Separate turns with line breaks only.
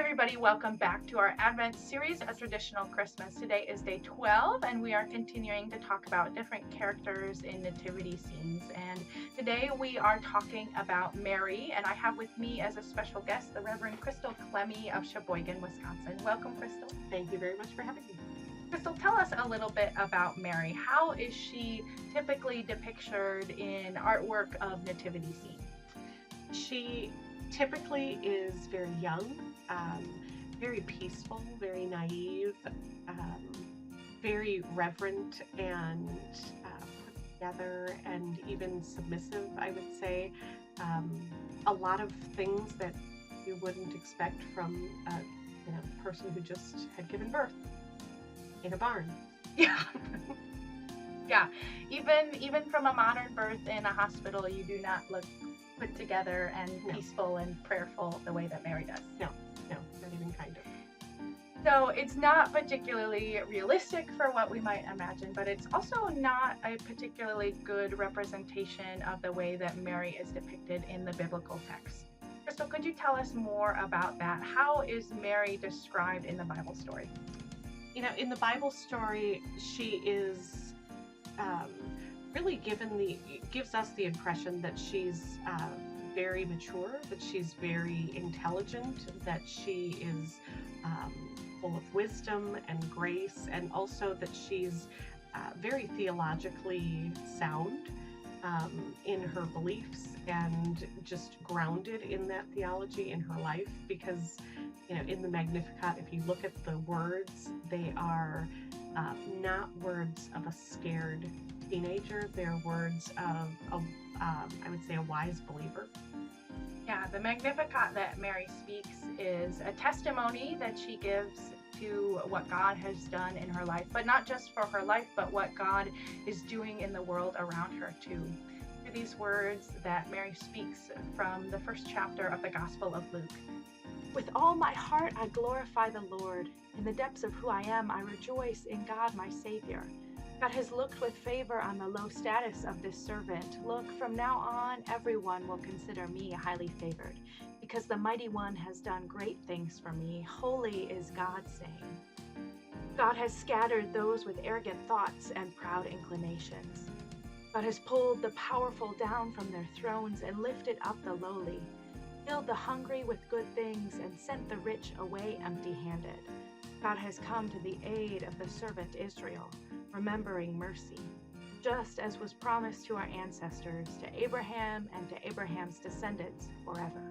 Everybody, welcome back to our Advent series, A Traditional Christmas. Today is day 12, and we are continuing to talk about different characters in nativity scenes. And today we are talking about Mary, and I have with me as a special guest the Reverend Crystal Clemmy of Sheboygan, Wisconsin. Welcome, Crystal.
Thank you very much for having me.
Crystal, tell us a little bit about Mary. How is she typically depicted in artwork of nativity scenes?
She typically is very young, very peaceful, very naive, very reverent and put together and even submissive, I would say. A lot of things that you wouldn't expect from a person who just had given birth in a barn.
Yeah. Yeah. Even from a modern birth in a hospital, you do not look put together and
No.
peaceful and prayerful the way that Mary does.
No, not even kind of.
So it's not particularly realistic for what we might imagine, but it's also not a particularly good representation of the way that Mary is depicted in the biblical text. Crystal, could you tell us more about that? How is Mary described in the Bible story?
In the Bible story, she is really gives us the impression that she's very mature, that she's very intelligent, that she is full of wisdom and grace, and also that she's very theologically sound in her beliefs and just grounded in that theology in her life. Because in the Magnificat, if you look at the words, they are not words of a scared teenager. They're words of I would say a wise believer.
Yeah, the Magnificat that Mary speaks is a testimony that she gives to what God has done in her life, but not just for her life, but what God is doing in the world around her too. Through these words that Mary speaks from the first chapter of the Gospel of Luke.
With all my heart I glorify the Lord. In the depths of who I am, I rejoice in God my Savior. God has looked with favor on the low status of this servant. Look, from now on, everyone will consider me highly favored, because the Mighty One has done great things for me. Holy is God's name. God has scattered those with arrogant thoughts and proud inclinations. God has pulled the powerful down from their thrones and lifted up the lowly, filled the hungry with good things, and sent the rich away empty-handed. God has come to the aid of the servant Israel, remembering mercy, just as was promised to our ancestors, to Abraham and to Abraham's descendants forever.